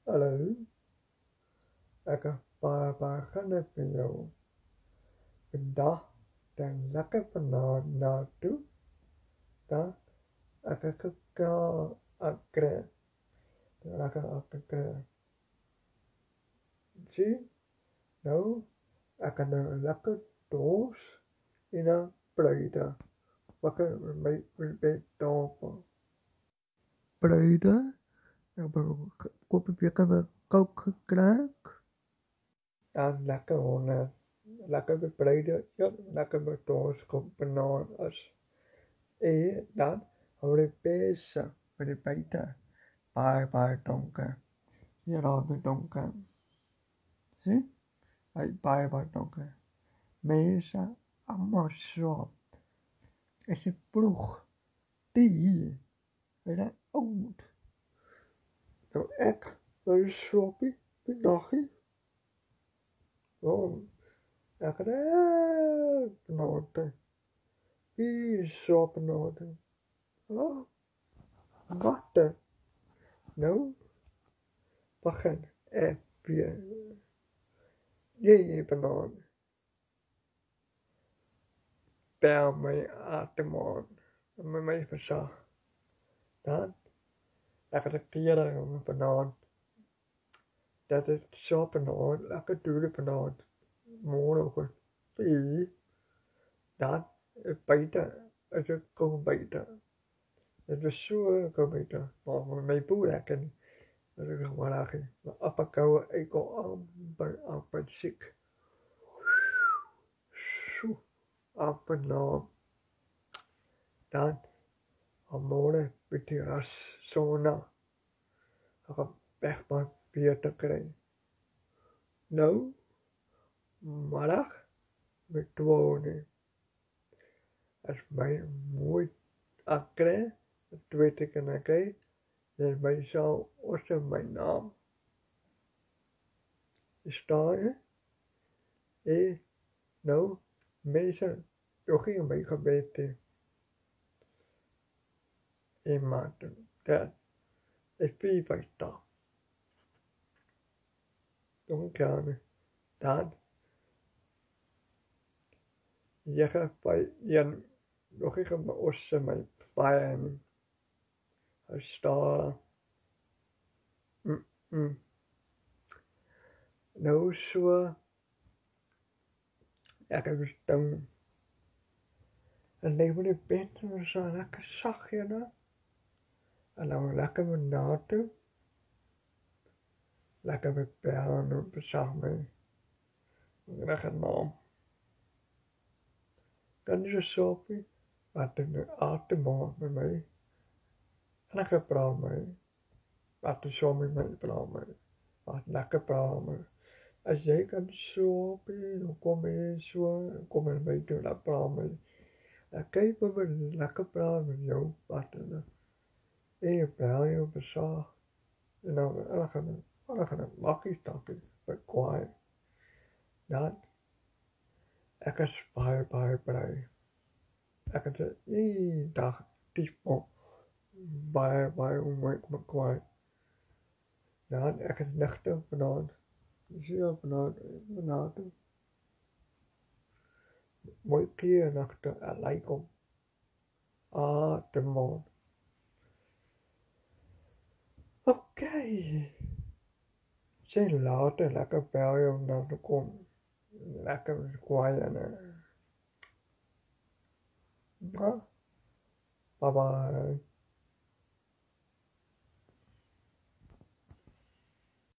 Hello, lekker paar video. Vandaag dan lekker vanavond naartoe. Dan ik akre. Lekker akre. Zie, nou, ik kan een lekker doos in een plate. Lekker met dopen. Plate. Koop je kan koken krijg. Dan lekker honden. Lekker bebreden, ja, lekker betoos kompenon als dan hou je bezig met de beter bij donker. Hier al de donker. Zie? Bij donker. Meestal allemaal zo. Is je ploeg die weer oud. Nou, ik ben sloppy, ben dagje. Oh. Ik had benoten. Wie zo benoten? Oh, wat? Nou, begin even. Je benoten. Bel mij uit de morgen. Met mij verzag. Dan, ik had het dieren benoten. Dat is zo benoten. Lekker duur benoten. Morgen. Wie? Dan, beter. Het is gewoon beter. Het is zo beter. Maar mijn boer kan. Dat is gewoon eigenlijk. Maar appelkouwen, ik al amper ziek. Zo. Amper nou. Dan, al morgen beter als zona. Ik ga weg maar bier te krijgen. Nou, maandag met wonen. Als mij mooi akre, dat weet ik en akre, dan mij zal ook mijn naam staan. Nou, mensen toch een beetje beter in maanden. Dat is veel beter. Dan kan dan je gaat bij je nog een beetje mijn pijn. Star. Nou, zo. Ik heb het dan. En leven de beter zo lekker zachtje na. En dan lekker met naten. Lekker met bellen en bezag mee. Lekker naam. Kan je zo op? Wat een atem met mij. Lekker praten mee. Wat de zo met mij praten mee. Wat lekker praten mee. Als jij kan zo op, dan kom je zo, dan kom je een beetje naar praten mee. Dan kijk me lekker praten met jou. Wat dan? En je bel je bezag. En dan gaan een makkie takken. Bij kwaai. Dan. Ik is bij. Ik heb er één dag typo bij hoe ik me kwijt. Dan ik het nuchter benauwd. Zeer benauwd. Mooi keer nuchter en lijk om. De man. Oké. Zijn later lekker bel je om naar te komen. Lekker kwijt en bye bye.